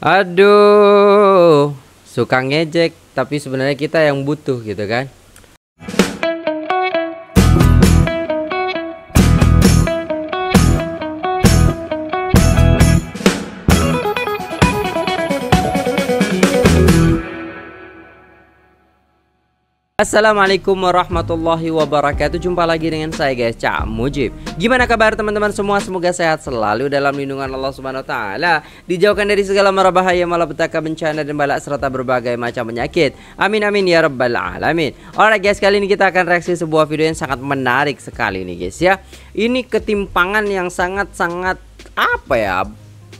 Aduh, suka ngejek, tapi sebenarnya kita yang butuh gitu kan. Assalamualaikum warahmatullahi wabarakatuh. Jumpa lagi dengan saya guys, Cak Mujib. Gimana kabar teman-teman semua? Semoga sehat selalu dalam lindungan Allah Subhanahu wa taala, dijauhkan dari segala mara bahaya, malapetaka, bencana dan balak serta berbagai macam penyakit. Amin amin ya rabbal alamin. Alright guys, kali ini kita akan reaksi sebuah video yang sangat menarik sekali nih guys ya. Ini ketimpangan yang sangat-sangat apa ya?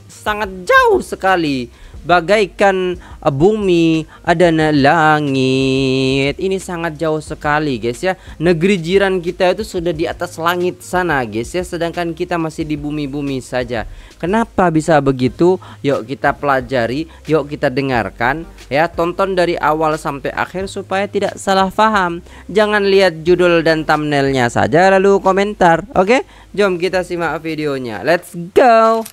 Sangat jauh sekali. Bagaikan bumi dan langit. Ini sangat jauh sekali guys ya. Negeri jiran kita itu sudah di atas langit sana guys ya, sedangkan kita masih di bumi-bumi saja. Kenapa bisa begitu? Yuk kita pelajari, yuk kita dengarkan ya. Tonton dari awal sampai akhir supaya tidak salah paham. Jangan lihat judul dan thumbnailnya saja lalu komentar. Oke, jom kita simak videonya. Let's go.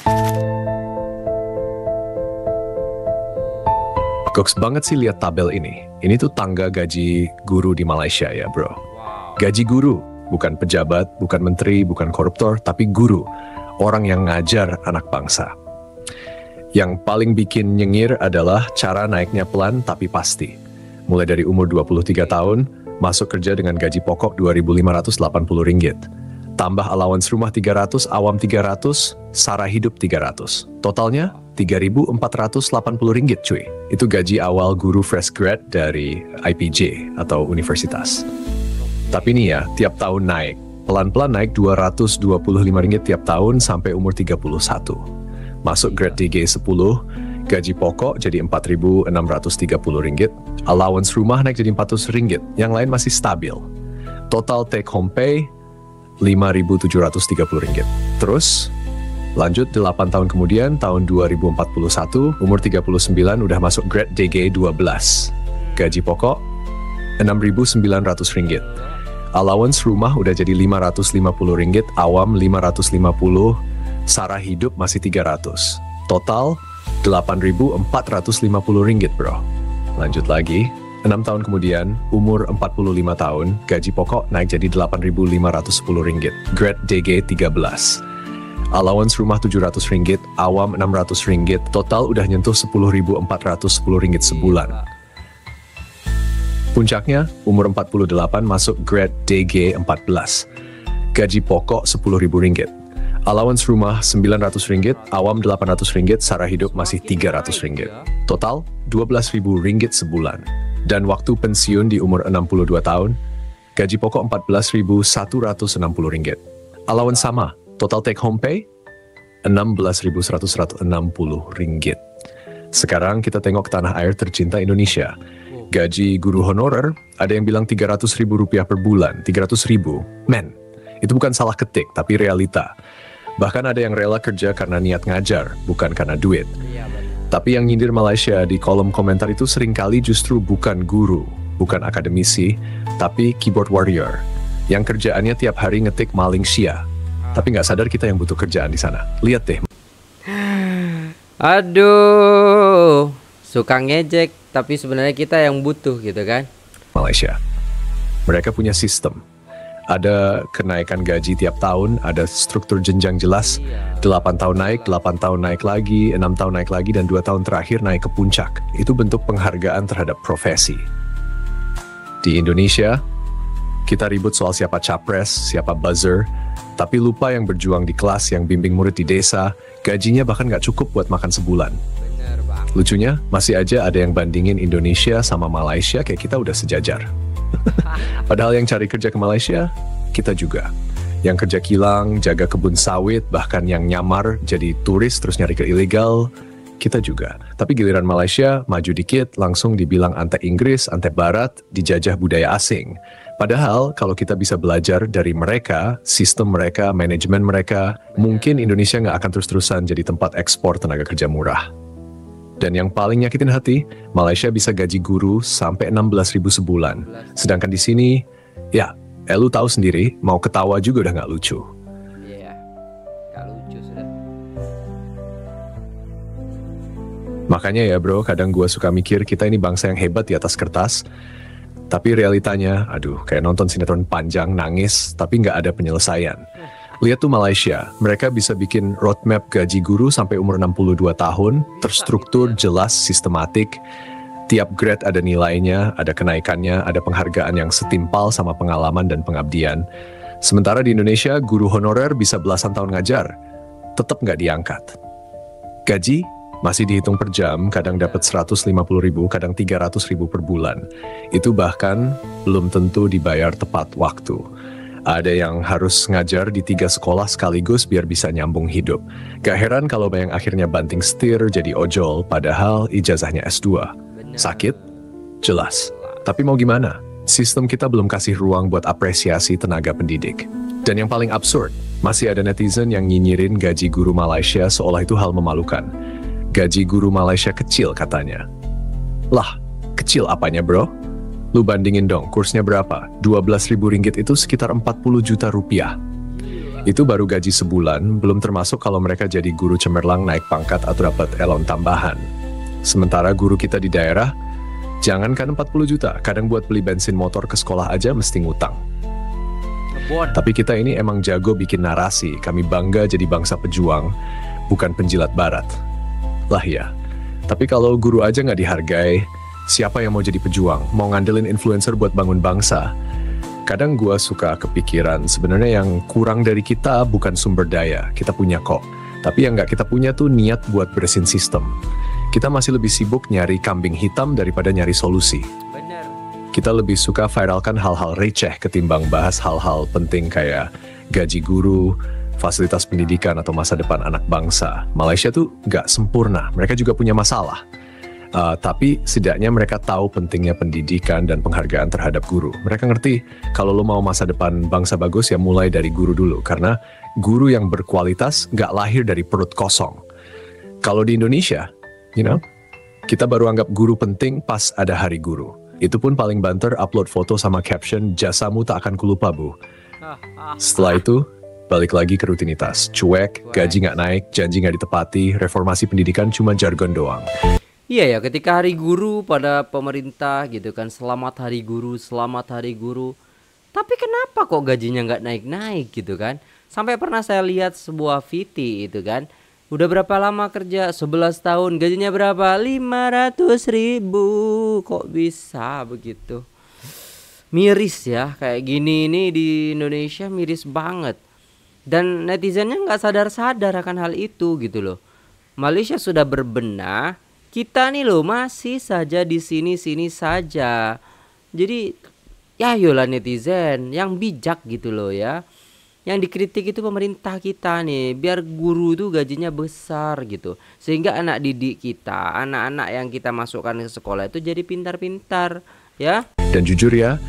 Goks banget sih lihat tabel ini. Ini tuh tangga gaji guru di Malaysia ya bro. Gaji guru, bukan pejabat, bukan menteri, bukan koruptor, tapi guru. Orang yang ngajar anak bangsa. Yang paling bikin nyengir adalah cara naiknya pelan tapi pasti. Mulai dari umur 23 tahun, masuk kerja dengan gaji pokok Rp2.580. Tambah allowance rumah 300, awam 300, sara hidup 300. Totalnya Rp3.480 cuy. Itu gaji awal guru fresh grad dari IPJ atau universitas. Tapi nih ya, tiap tahun naik. Pelan-pelan naik Rp225 tiap tahun sampai umur 31. Masuk grad DG 10, gaji pokok jadi Rp4.630. Allowance rumah naik jadi Rp400, yang lain masih stabil. Total take home pay Rp5.730. Terus lanjut 8 tahun kemudian, tahun 2041, umur 39 udah masuk grade DG 12. Gaji pokok Rp6.900. Allowance rumah udah jadi Rp550, awam Rp550, sara hidup masih Rp300. Total Rp8.450 bro. Lanjut lagi, 6 tahun kemudian, umur 45 tahun, gaji pokok naik jadi Rp8.510. Grade DG 13. Allowance rumah Rp700, awam Rp600, total udah nyentuh Rp10.410 sebulan. Puncaknya, umur 48 masuk grade DG 14. Gaji pokok Rp10.000. Allowance rumah Rp900, awam Rp800, sara hidup masih Rp300. Total Rp12.000 sebulan. Dan waktu pensiun di umur 62 tahun, gaji pokok Rp14.160. Allowance sama. Total take home pay Rp16.160. Sekarang kita tengok ke tanah air tercinta Indonesia. Gaji guru honorer ada yang bilang Rp300.000 per bulan. 300.000, men. Itu bukan salah ketik, tapi realita. Bahkan ada yang rela kerja karena niat ngajar, bukan karena duit. Tapi yang nyindir Malaysia di kolom komentar itu seringkali justru bukan guru, bukan akademisi, tapi keyboard warrior. Yang kerjaannya tiap hari ngetik maling Syia. Tapi nggak sadar kita yang butuh kerjaan di sana. Lihat deh. Aduh, suka ngejek, tapi sebenarnya kita yang butuh gitu kan. Malaysia. Mereka punya sistem. Ada kenaikan gaji tiap tahun, ada struktur jenjang jelas. 8 tahun naik, 8 tahun naik lagi, 6 tahun naik lagi, dan 2 tahun terakhir naik ke puncak. Itu bentuk penghargaan terhadap profesi. Di Indonesia, kita ribut soal siapa capres, siapa buzzer, tapi lupa yang berjuang di kelas, yang bimbing murid di desa, gajinya bahkan nggak cukup buat makan sebulan. Lucunya, masih aja ada yang bandingin Indonesia sama Malaysia kayak kita udah sejajar. Padahal yang cari kerja ke Malaysia, kita juga. Yang kerja kilang, jaga kebun sawit, bahkan yang nyamar jadi turis terus nyari ke ilegal, kita juga. Tapi giliran Malaysia, maju dikit, langsung dibilang antek Inggris, antek Barat, dijajah budaya asing. Padahal kalau kita bisa belajar dari mereka, sistem mereka, manajemen mereka, mungkin Indonesia nggak akan terus-terusan jadi tempat ekspor tenaga kerja murah. Dan yang paling nyakitin hati, Malaysia bisa gaji guru sampai 16.000 sebulan. Sedangkan di sini, ya, lu tahu sendiri, mau ketawa juga udah nggak lucu. Iya, nggak lucu sudah. Makanya ya bro, kadang gue suka mikir kita ini bangsa yang hebat di atas kertas, tapi realitanya, aduh, kayak nonton sinetron panjang, nangis, tapi nggak ada penyelesaian. Lihat tuh Malaysia, mereka bisa bikin roadmap gaji guru sampai umur 62 tahun, terstruktur, jelas, sistematik. Tiap grade ada nilainya, ada kenaikannya, ada penghargaan yang setimpal sama pengalaman dan pengabdian. Sementara di Indonesia, guru honorer bisa belasan tahun ngajar, tetap nggak diangkat. Gaji masih dihitung per jam, kadang dapat 150.000, kadang 300.000 per bulan. Itu bahkan belum tentu dibayar tepat waktu. Ada yang harus ngajar di 3 sekolah sekaligus biar bisa nyambung hidup. Gak heran kalau banyak akhirnya banting setir jadi ojol, padahal ijazahnya S2. Sakit? Jelas. Tapi mau gimana? Sistem kita belum kasih ruang buat apresiasi tenaga pendidik. Dan yang paling absurd, masih ada netizen yang nyinyirin gaji guru Malaysia seolah itu hal memalukan. Gaji guru Malaysia kecil katanya. Lah, kecil apanya bro? Lu bandingin dong, kursnya berapa? 12.000 ringgit itu sekitar 40 juta rupiah. Itu baru gaji sebulan, belum termasuk kalau mereka jadi guru cemerlang naik pangkat atau dapat elon tambahan. Sementara guru kita di daerah, jangankan 40 juta, kadang buat beli bensin motor ke sekolah aja mesti ngutang. Tapi kita ini emang jago bikin narasi, kami bangga jadi bangsa pejuang, bukan penjilat barat. Lah ya, tapi kalau guru aja nggak dihargai, siapa yang mau jadi pejuang, mau ngandelin influencer buat bangun bangsa? Kadang gua suka kepikiran, sebenarnya yang kurang dari kita bukan sumber daya, kita punya kok. Tapi yang nggak kita punya tuh niat buat beresin sistem. Kita masih lebih sibuk nyari kambing hitam daripada nyari solusi. Bener. Kita lebih suka viralkan hal-hal receh ketimbang bahas hal-hal penting kayak gaji guru, fasilitas pendidikan atau masa depan anak bangsa. Malaysia tuh nggak sempurna, mereka juga punya masalah. Tapi setidaknya mereka tahu pentingnya pendidikan dan penghargaan terhadap guru. Mereka ngerti kalau lo mau masa depan bangsa bagus ya mulai dari guru dulu. Karena guru yang berkualitas nggak lahir dari perut kosong. Kalau di Indonesia, kita baru anggap guru penting pas ada hari guru. Itu pun paling banter upload foto sama caption, jasamu tak akan kulupa bu. Setelah itu, balik lagi ke rutinitas, cuek, gaji nggak naik, janji nggak ditepati, reformasi pendidikan cuma jargon doang. Iya ya, ketika hari guru pada pemerintah gitu kan, selamat hari guru, selamat hari guru. Tapi kenapa kok gajinya nggak naik-naik gitu kan? Sampai pernah saya lihat sebuah VT itu kan, udah berapa lama kerja? 11 tahun, gajinya berapa? 500.000. Kok bisa begitu? Miris ya, kayak gini nih di Indonesia miris banget. Dan netizennya nggak sadar-sadar akan hal itu gitu loh. Malaysia sudah berbenah, kita nih loh masih saja di sini-sini saja. Jadi ya yolah netizen yang bijak gitu loh ya. Yang dikritik itu pemerintah kita nih, biar guru tuh gajinya besar gitu. Sehingga anak didik kita, anak-anak yang kita masukkan ke sekolah itu jadi pintar-pintar ya. Dan jujur ya,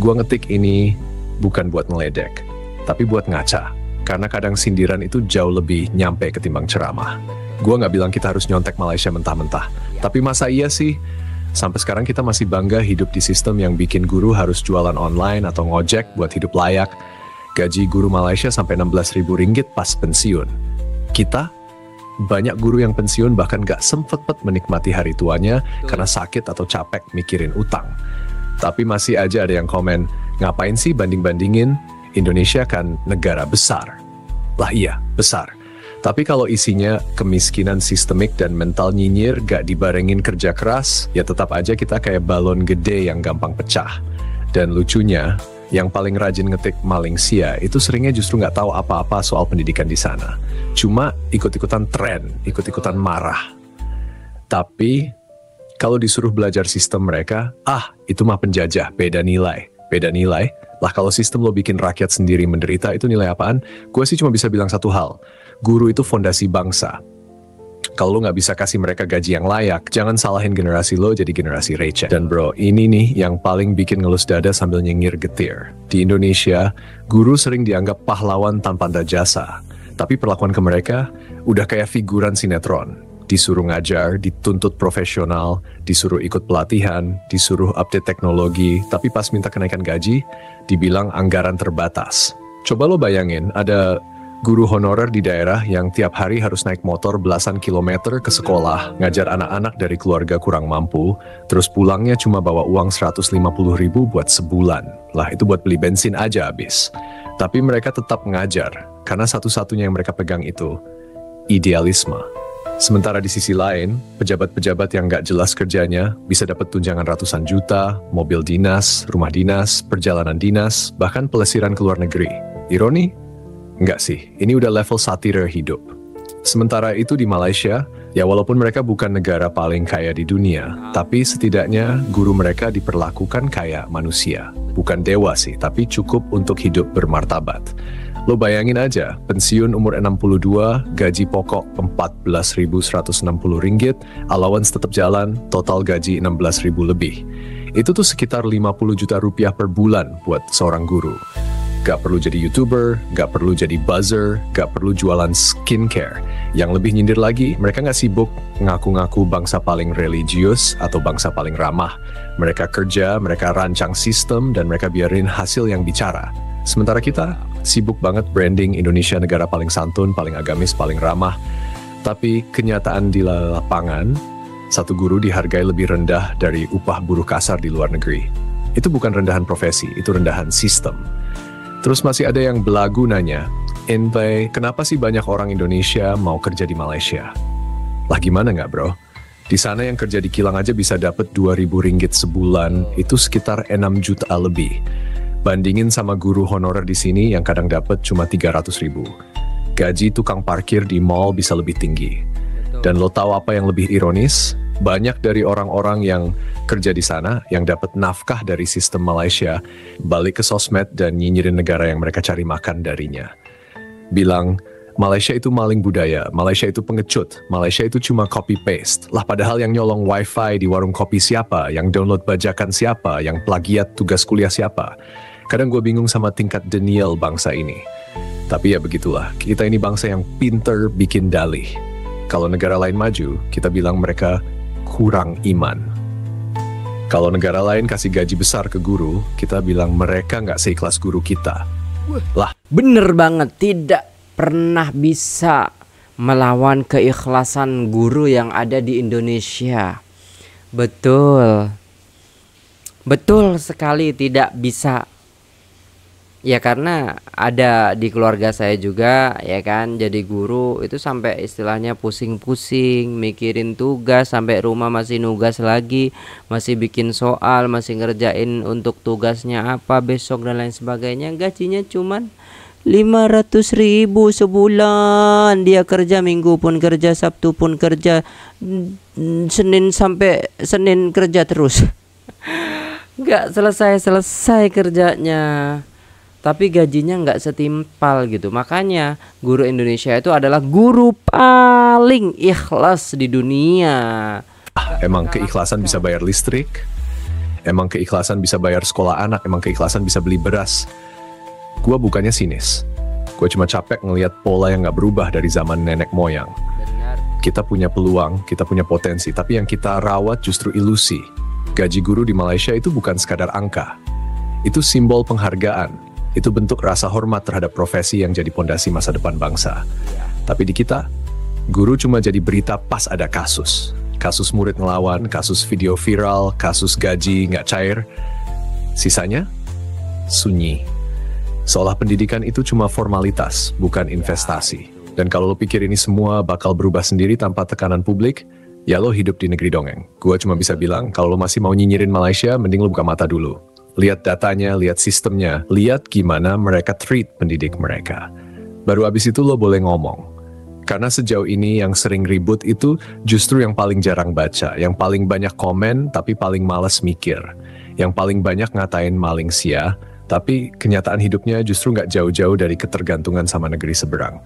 gua ngetik ini bukan buat ngeledek, tapi buat ngaca. Karena kadang sindiran itu jauh lebih nyampe ketimbang ceramah. Gua nggak bilang kita harus nyontek Malaysia mentah-mentah. Tapi masa iya sih? Sampai sekarang kita masih bangga hidup di sistem yang bikin guru harus jualan online atau ngojek buat hidup layak. Gaji guru Malaysia sampai 16.000 ringgit pas pensiun. Kita, banyak guru yang pensiun bahkan nggak sempet menikmati hari tuanya karena sakit atau capek mikirin utang. Tapi masih aja ada yang komen, ngapain sih banding-bandingin? Indonesia kan negara besar. Lah iya, besar. Tapi kalau isinya kemiskinan sistemik dan mental nyinyir gak dibarengin kerja keras, ya tetap aja kita kayak balon gede yang gampang pecah. Dan lucunya, yang paling rajin ngetik Malaysia itu seringnya justru gak tahu apa-apa soal pendidikan di sana. Cuma ikut-ikutan tren, ikut-ikutan marah. Tapi, kalau disuruh belajar sistem mereka, itu mah penjajah, beda nilai. Beda nilai? Lah kalau sistem lo bikin rakyat sendiri menderita, itu nilai apaan? Gue sih cuma bisa bilang satu hal, guru itu fondasi bangsa. Kalau lo nggak bisa kasih mereka gaji yang layak, jangan salahin generasi lo jadi generasi receh. Dan bro, ini nih yang paling bikin ngelus dada sambil nyengir getir. Di Indonesia, guru sering dianggap pahlawan tanpa tanda jasa. Tapi perlakuan ke mereka udah kayak figuran sinetron. Disuruh ngajar, dituntut profesional, disuruh ikut pelatihan, disuruh update teknologi, tapi pas minta kenaikan gaji, dibilang anggaran terbatas. Coba lo bayangin, ada Guru honorer di daerah yang tiap hari harus naik motor belasan kilometer ke sekolah, ngajar anak-anak dari keluarga kurang mampu, terus pulangnya cuma bawa uang 150.000 buat sebulan. Lah itu buat beli bensin aja habis. Tapi mereka tetap ngajar, karena satu-satunya yang mereka pegang itu idealisme. Sementara di sisi lain, pejabat-pejabat yang nggak jelas kerjanya bisa dapat tunjangan ratusan juta, mobil dinas, rumah dinas, perjalanan dinas, bahkan pelesiran ke luar negeri. Ironi? Enggak sih, ini udah level satire hidup. Sementara itu di Malaysia, ya walaupun mereka bukan negara paling kaya di dunia, tapi setidaknya guru mereka diperlakukan kayak manusia. Bukan dewa sih, tapi cukup untuk hidup bermartabat. Lo bayangin aja, pensiun umur 62, gaji pokok 14.160 ringgit, allowance tetap jalan, total gaji 16.000 lebih. Itu tuh sekitar 50 juta rupiah per bulan buat seorang guru. Gak perlu jadi YouTuber, gak perlu jadi buzzer, gak perlu jualan skincare. Yang lebih nyindir lagi, mereka gak sibuk ngaku-ngaku bangsa paling religius atau bangsa paling ramah. Mereka kerja, mereka rancang sistem, dan mereka biarin hasil yang bicara. Sementara kita sibuk banget branding Indonesia negara paling santun, paling agamis, paling ramah. Tapi kenyataan di lapangan, satu guru dihargai lebih rendah dari upah buruh kasar di luar negeri. Itu bukan rendahan profesi, itu rendahan sistem. Terus masih ada yang belagu nanya, "Ente, kenapa sih banyak orang Indonesia mau kerja di Malaysia?" Lah gimana nggak bro? Di sana yang kerja di kilang aja bisa dapat 2.000 ringgit sebulan, itu sekitar 6 juta lebih. Bandingin sama guru honorer di sini yang kadang dapat cuma 300.000. Gaji tukang parkir di mall bisa lebih tinggi. Dan lo tahu apa yang lebih ironis? Banyak dari orang-orang yang kerja di sana, yang dapat nafkah dari sistem Malaysia, balik ke sosmed dan nyinyirin negara yang mereka cari makan darinya. Bilang, Malaysia itu maling budaya, Malaysia itu pengecut, Malaysia itu cuma copy-paste. Lah padahal yang nyolong wifi di warung kopi siapa, yang download bajakan siapa, yang plagiat tugas kuliah siapa. Kadang gue bingung sama tingkat denial bangsa ini. Tapi ya begitulah, kita ini bangsa yang pinter bikin dalih. Kalau negara lain maju, kita bilang mereka kurang iman. Kalau negara lain kasih gaji besar ke guru, kita bilang mereka nggak seikhlas guru kita. Lah, bener banget, tidak pernah bisa melawan keikhlasan guru yang ada di Indonesia. Betul. Betul sekali tidak bisa. Ya karena ada di keluarga saya juga ya kan, jadi guru itu sampai istilahnya pusing-pusing mikirin tugas, sampai rumah masih nugas lagi, masih bikin soal, masih ngerjain untuk tugasnya apa besok dan lain sebagainya. Gajinya cuman 500.000 sebulan. Dia kerja Minggu pun kerja, Sabtu pun kerja, Senin sampai Senin kerja terus. Nggak selesai kerjanya. Tapi gajinya nggak setimpal gitu. Makanya guru Indonesia itu adalah guru paling ikhlas di dunia. Emang keikhlasan bisa bayar listrik? Emang keikhlasan bisa bayar sekolah anak? Emang keikhlasan bisa beli beras? Gua bukannya sinis. Gue cuma capek ngelihat pola yang nggak berubah dari zaman nenek moyang. Kita punya peluang, kita punya potensi, tapi yang kita rawat justru ilusi. Gaji guru di Malaysia itu bukan sekadar angka. Itu simbol penghargaan. Itu bentuk rasa hormat terhadap profesi yang jadi pondasi masa depan bangsa. Tapi di kita, guru cuma jadi berita pas ada kasus. Kasus murid ngelawan, kasus video viral, kasus gaji nggak cair. Sisanya, sunyi. Seolah pendidikan itu cuma formalitas, bukan investasi. Dan kalau lo pikir ini semua bakal berubah sendiri tanpa tekanan publik, ya lo hidup di negeri dongeng. Gua cuma bisa bilang, kalau lo masih mau nyinyirin Malaysia, mending lo buka mata dulu. Lihat datanya, lihat sistemnya, lihat gimana mereka treat pendidik mereka. Baru abis itu lo boleh ngomong. Karena sejauh ini yang sering ribut itu justru yang paling jarang baca, yang paling banyak komen tapi paling malas mikir, yang paling banyak ngatain maling sia, tapi kenyataan hidupnya justru nggak jauh-jauh dari ketergantungan sama negeri seberang.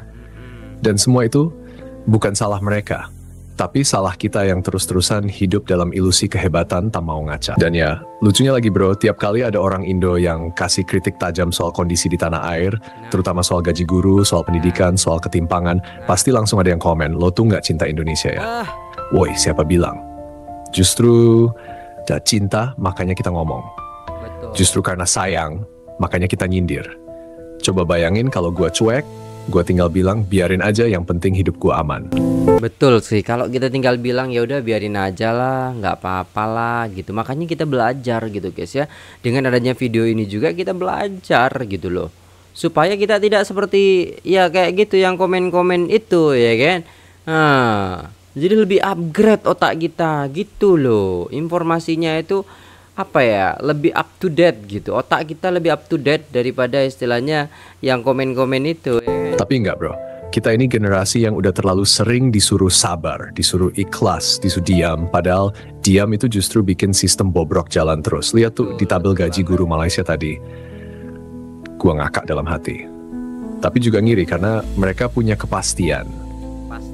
Dan semua itu bukan salah mereka, tapi salah kita yang terus-terusan hidup dalam ilusi kehebatan tak mau ngaca. Dan ya, lucunya lagi bro, tiap kali ada orang Indo yang kasih kritik tajam soal kondisi di tanah air, terutama soal gaji guru, soal pendidikan, soal ketimpangan, pasti langsung ada yang komen, lo tuh nggak cinta Indonesia ya? Woi, siapa bilang? Justru gak cinta, makanya kita ngomong. Justru karena sayang, makanya kita nyindir. Coba bayangin kalau gua cuek, Gue tinggal bilang biarin aja, yang penting hidup gue aman. Betul sih, kalau kita tinggal bilang ya udah biarin aja lah, nggak apa-apa lah gitu. Makanya kita belajar gitu guys ya. Dengan adanya video ini juga kita belajar gitu loh. Supaya kita tidak seperti ya kayak gitu yang komen-komen itu ya kan. Nah, jadi lebih upgrade otak kita gitu loh. Informasinya itu apa ya, lebih up to date gitu. Otak kita lebih up to date daripada istilahnya yang komen-komen itu ya. Tapi enggak bro, kita ini generasi yang udah terlalu sering disuruh sabar, disuruh ikhlas, disuruh diam. Padahal diam itu justru bikin sistem bobrok jalan terus. Lihat tuh di tabel gaji guru Malaysia tadi. Gua ngakak dalam hati. Tapi juga ngiri karena mereka punya kepastian.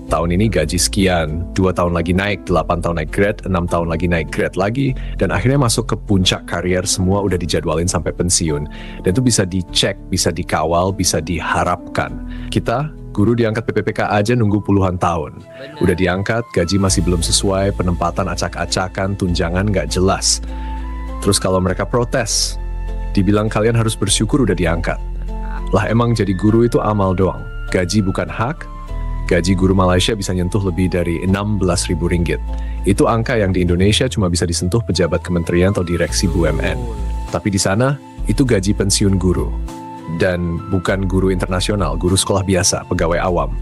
Tahun ini gaji sekian, 2 tahun lagi naik, 8 tahun naik grade, 6 tahun lagi naik grade lagi, dan akhirnya masuk ke puncak karier, semua udah dijadwalin sampai pensiun. Dan itu bisa dicek, bisa dikawal, bisa diharapkan. Kita, guru diangkat PPPK aja nunggu puluhan tahun. Udah diangkat, gaji masih belum sesuai, penempatan acak-acakan, tunjangan nggak jelas. Terus kalau mereka protes, dibilang kalian harus bersyukur udah diangkat. Lah emang jadi guru itu amal doang, gaji bukan hak. Gaji guru Malaysia bisa nyentuh lebih dari 16.000 ringgit. Itu angka yang di Indonesia cuma bisa disentuh pejabat kementerian atau direksi BUMN. Tapi di sana, itu gaji pensiun guru. Dan bukan guru internasional, guru sekolah biasa, pegawai awam.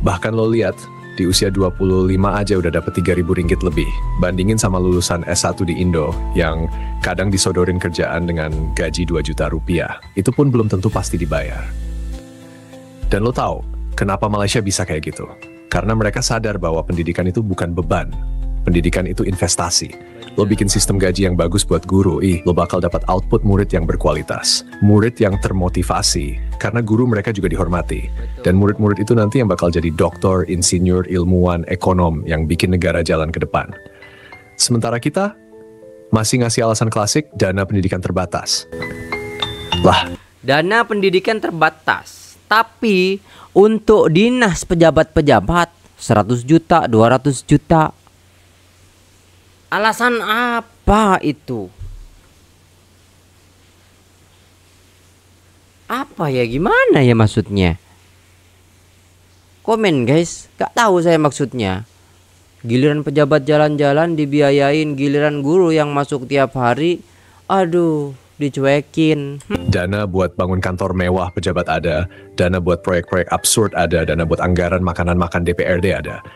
Bahkan lo lihat, di usia 25 aja udah dapat 3.000 ringgit lebih. Bandingin sama lulusan S1 di Indo, yang kadang disodorin kerjaan dengan gaji 2 juta rupiah. Itu pun belum tentu pasti dibayar. Dan lo tahu, kenapa Malaysia bisa kayak gitu? Karena mereka sadar bahwa pendidikan itu bukan beban. Pendidikan itu investasi. Lo bikin sistem gaji yang bagus buat guru, lo bakal dapat output murid yang berkualitas. Murid yang termotivasi. Karena guru mereka juga dihormati. Dan murid-murid itu nanti yang bakal jadi doktor, insinyur, ilmuwan, ekonom yang bikin negara jalan ke depan. Sementara kita masih ngasih alasan klasik, dana pendidikan terbatas. Lah, dana pendidikan terbatas. Tapi untuk dinas pejabat-pejabat 100 juta, 200 juta. Alasan apa itu? Apa ya, gimana ya maksudnya? Komen guys, gak tahu saya maksudnya. Giliran pejabat jalan-jalan dibiayain, giliran guru yang masuk tiap hari, aduh, dicuekin. Dana buat bangun kantor mewah pejabat ada, dana buat proyek-proyek absurd ada, dana buat anggaran makanan makan DPRD ada.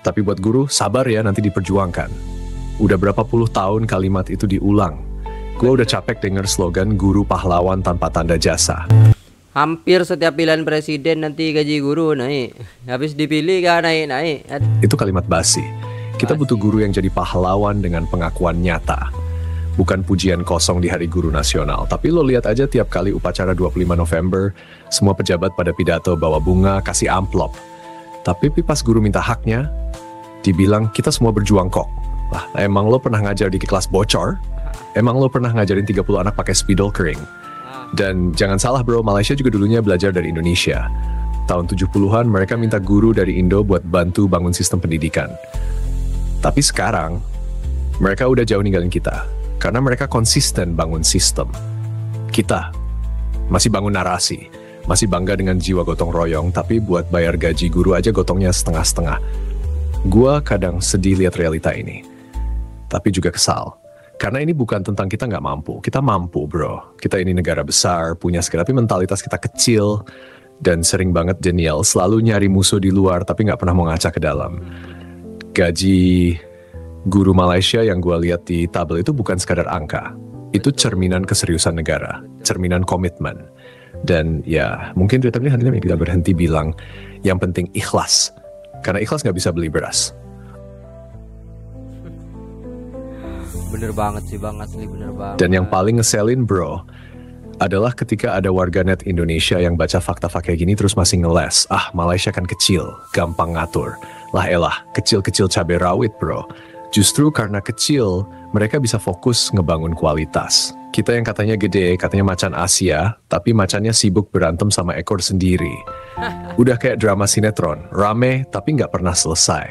Tapi buat guru, sabar ya, nanti diperjuangkan. Udah berapa puluh tahun kalimat itu diulang. Gue udah capek denger slogan guru pahlawan tanpa tanda jasa. Hampir setiap pilihan presiden nanti gaji guru naik. Habis dipilih gak naik-naik. Itu kalimat basi. Kita butuh guru yang jadi pahlawan dengan pengakuan nyata. Bukan pujian kosong di Hari Guru Nasional. Tapi lo lihat aja tiap kali upacara 25 November, semua pejabat pada pidato bawa bunga, kasih amplop. Tapi pas guru minta haknya, dibilang kita semua berjuang kok. Lah, emang lo pernah ngajar di kelas bocor? Emang lo pernah ngajarin 30 anak pakai spidol kering? Dan jangan salah bro, Malaysia juga dulunya belajar dari Indonesia. Tahun 70-an mereka minta guru dari Indo buat bantu bangun sistem pendidikan. Tapi sekarang, mereka udah jauh ninggalin kita. Karena mereka konsisten bangun sistem. Kita masih bangun narasi, masih bangga dengan jiwa gotong royong, tapi buat bayar gaji guru aja gotongnya setengah-setengah. Gua kadang sedih lihat realita ini. Tapi juga kesal. Karena ini bukan tentang kita nggak mampu. Kita mampu bro. Kita ini negara besar, punya segala, tapi mentalitas kita kecil. Dan sering banget denial, selalu nyari musuh di luar, tapi nggak pernah mau ngaca ke dalam. Gaji guru Malaysia yang gue lihat di tabel itu bukan sekadar angka. Itu cerminan keseriusan negara, cerminan komitmen. Dan ya mungkin dari tadi hatinya kita berhenti bilang, yang penting ikhlas. Karena ikhlas nggak bisa beli beras. Bener banget sih bang, asli bener banget. Dan yang paling ngeselin bro, adalah ketika ada warganet Indonesia yang baca fakta-fakta kayak gini terus masih ngeles. Ah, Malaysia kan kecil, gampang ngatur. Lah elah, kecil-kecil cabai rawit bro. Justru karena kecil, mereka bisa fokus ngebangun kualitas. Kita yang katanya gede, katanya macan Asia, tapi macannya sibuk berantem sama ekor sendiri. Udah kayak drama sinetron, rame tapi nggak pernah selesai.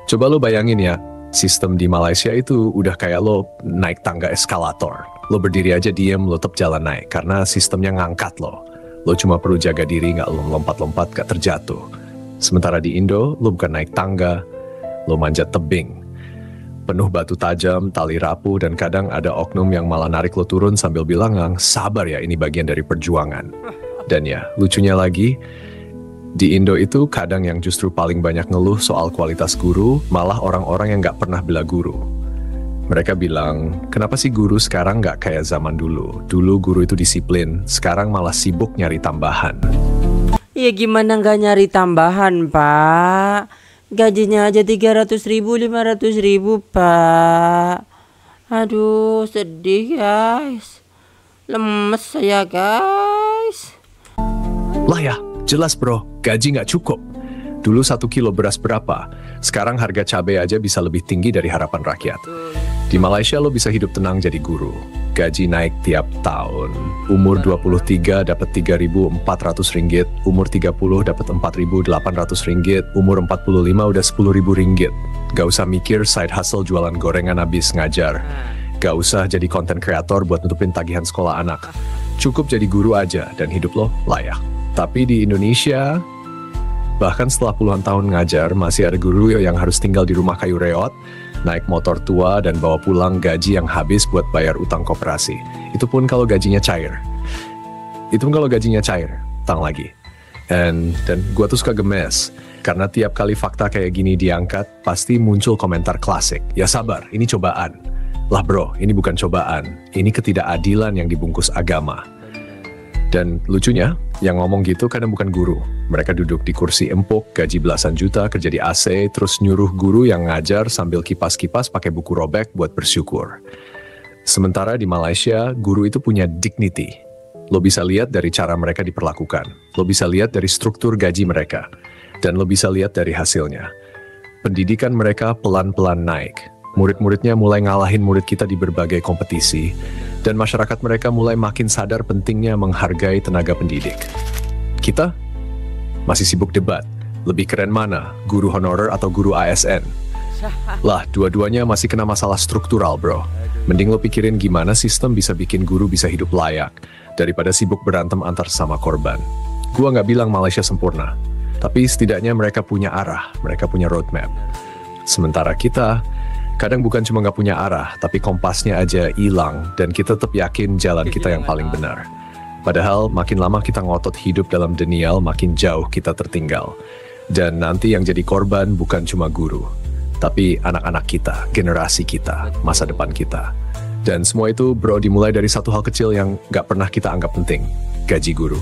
Coba lo bayangin ya, sistem di Malaysia itu udah kayak lo naik tangga eskalator. Lo berdiri aja diem, lo tetap jalan naik, karena sistemnya ngangkat lo. Lo cuma perlu jaga diri, nggak lo lompat-lompat, gak terjatuh. Sementara di Indo, lo bukan naik tangga, lo manjat tebing. Penuh batu tajam, tali rapuh, dan kadang ada oknum yang malah narik lo turun sambil bilang, sabar ya, ini bagian dari perjuangan. Dan ya, lucunya lagi, di Indo itu kadang yang justru paling banyak ngeluh soal kualitas guru, malah orang-orang yang nggak pernah bela guru. Mereka bilang, kenapa sih guru sekarang nggak kayak zaman dulu? Dulu guru itu disiplin, sekarang malah sibuk nyari tambahan. Ya gimana nggak nyari tambahan, Pak? Gajinya aja 300 ribu, 500 ribu, Pak. Aduh, sedih guys. Lemes saya guys. Lah ya, jelas bro, gaji nggak cukup. Dulu 1 kilo beras berapa? Sekarang harga cabai aja bisa lebih tinggi dari harapan rakyat. Di Malaysia lo bisa hidup tenang jadi guru. Gaji naik tiap tahun. Umur 23 dapat 3.400 ringgit. Umur 30 dapat 4.800 ringgit. Umur 45 udah 10.000 ringgit. Gak usah mikir side hustle jualan gorengan habis ngajar. Gak usah jadi content creator buat nutupin tagihan sekolah anak. Cukup jadi guru aja dan hidup lo layak. Tapi di Indonesia, bahkan setelah puluhan tahun ngajar, masih ada guru yang harus tinggal di rumah kayu reot, naik motor tua, dan bawa pulang gaji yang habis buat bayar utang koperasi. Itu pun kalau gajinya cair. Utang lagi. Dan gue tuh suka gemes, karena tiap kali fakta kayak gini diangkat, pasti muncul komentar klasik. Ya sabar, ini cobaan. Lah bro, ini bukan cobaan. Ini ketidakadilan yang dibungkus agama. Dan lucunya, yang ngomong gitu kadang bukan guru. Mereka duduk di kursi empuk, gaji belasan juta, kerja di AC, terus nyuruh guru yang ngajar sambil kipas-kipas pakai buku robek buat bersyukur. Sementara di Malaysia, guru itu punya dignity. Lo bisa lihat dari cara mereka diperlakukan. Lo bisa lihat dari struktur gaji mereka. Dan lo bisa lihat dari hasilnya. Pendidikan mereka pelan-pelan naik. Murid-muridnya mulai ngalahin murid kita di berbagai kompetisi. Dan masyarakat mereka mulai makin sadar pentingnya menghargai tenaga pendidik. Kita masih sibuk debat, lebih keren mana, guru honorer atau guru ASN? Lah, dua-duanya masih kena masalah struktural bro. Mending lo pikirin gimana sistem bisa bikin guru bisa hidup layak, daripada sibuk berantem antar sama korban. Gua nggak bilang Malaysia sempurna, tapi setidaknya mereka punya arah, mereka punya roadmap. Sementara kita, kadang bukan cuma nggak punya arah, tapi kompasnya aja hilang, dan kita tetap yakin jalan kita yang paling benar. Padahal makin lama kita ngotot hidup dalam denial, makin jauh kita tertinggal. Dan nanti yang jadi korban bukan cuma guru, tapi anak-anak kita, generasi kita, masa depan kita. Dan semua itu bro dimulai dari satu hal kecil yang nggak pernah kita anggap penting, gaji guru.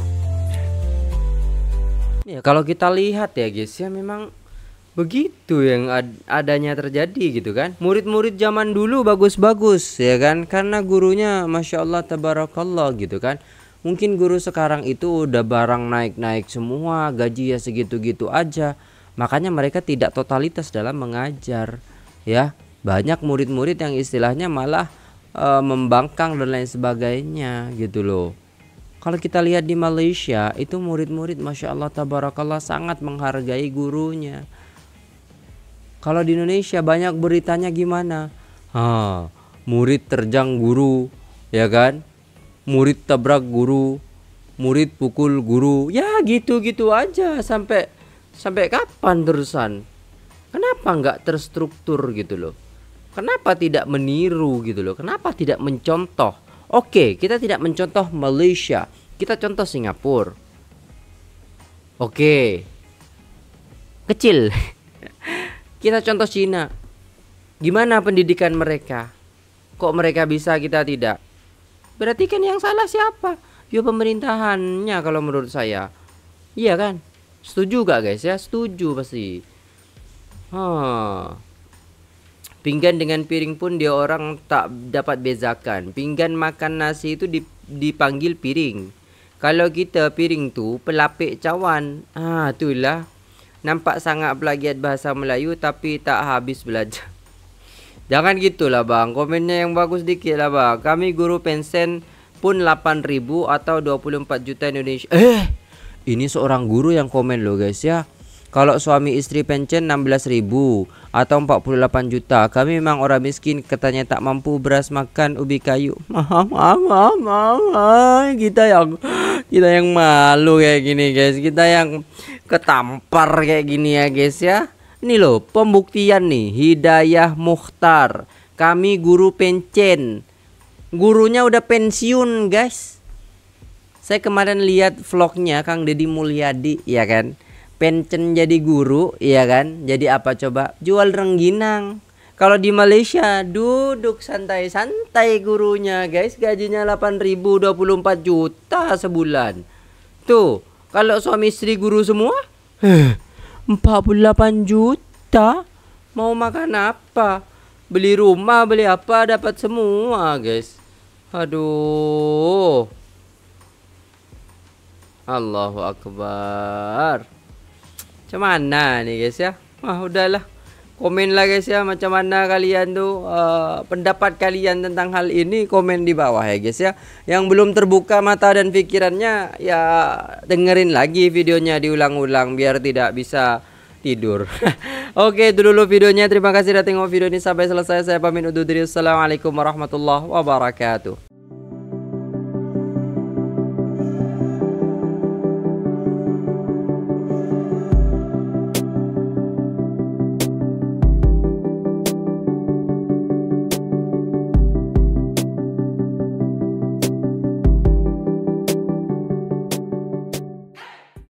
Ya kalau kita lihat ya guys ya, memang begitu yang adanya terjadi gitu kan. Murid-murid zaman dulu bagus-bagus ya kan, karena gurunya Masya Allah tabarakallah gitu kan. Mungkin guru sekarang itu udah barang naik-naik semua, gaji ya segitu-gitu aja. Makanya mereka tidak totalitas dalam mengajar ya. Banyak murid-murid yang istilahnya malah membangkang dan lain sebagainya gitu loh. Kalau kita lihat di Malaysia itu murid-murid Masya Allah tabarakallah sangat menghargai gurunya. Kalau di Indonesia banyak beritanya gimana? Murid terjang guru, ya kan? Murid tabrak guru, murid pukul guru. Ya gitu-gitu aja sampai kapan terusan? Kenapa nggak terstruktur gitu loh? Kenapa tidak meniru gitu loh? Kenapa tidak mencontoh? Oke, kita tidak mencontoh Malaysia, kita contoh Singapura. Oke, kecil. Kita contoh Cina. Gimana pendidikan mereka? Kok mereka bisa, kita tidak? Berarti kan yang salah siapa? Ya pemerintahannya kalau menurut saya. Iya kan? Setuju gak guys ya? Setuju pasti. Pinggan dengan piring pun dia orang tak dapat bezakan. Pinggan makan nasi itu dipanggil piring. Kalau kita piring tu pelapik cawan. Itulah. Nampak sangat plagiat bahasa Melayu tapi tak habis belajar. Jangan gitulah bang, komennya yang bagus dikit lah bang. Kami guru pensen pun 8.000 atau 24 juta Indonesia. Ini seorang guru yang komen loh guys ya. Kalau suami istri pensiun 16.000 atau 48 juta. Kami memang orang miskin, katanya tak mampu beras makan ubi kayu. Kita yang malu kayak gini guys, kita yang ketampar kayak gini ya guys ya. Ini loh pembuktian nih, Hidayah Mukhtar, kami guru pencen. Gurunya udah pensiun guys. Saya kemarin lihat vlognya Kang Deddy Mulyadi ya kan. Pencen jadi guru ya kan. Jadi apa coba? Jual rengginang. Kalau di Malaysia duduk santai-santai gurunya guys, gajinya 8.000, 24 juta sebulan. Tuh, kalau suami istri guru semua 48 juta. Mau makan apa? Beli rumah, beli apa dapat semua guys. Aduh. Allahu Akbar. Macam mana nih guys ya? Udahlah. Komen lah guys ya, macam mana kalian tuh pendapat kalian tentang hal ini, komen di bawah ya guys ya. Yang belum terbuka mata dan pikirannya ya dengerin lagi videonya diulang-ulang biar tidak bisa tidur. Oke, itu dulu videonya. Terima kasih sudah tengok video ini sampai selesai. Saya pamit undur diri. Assalamualaikum warahmatullahi wabarakatuh.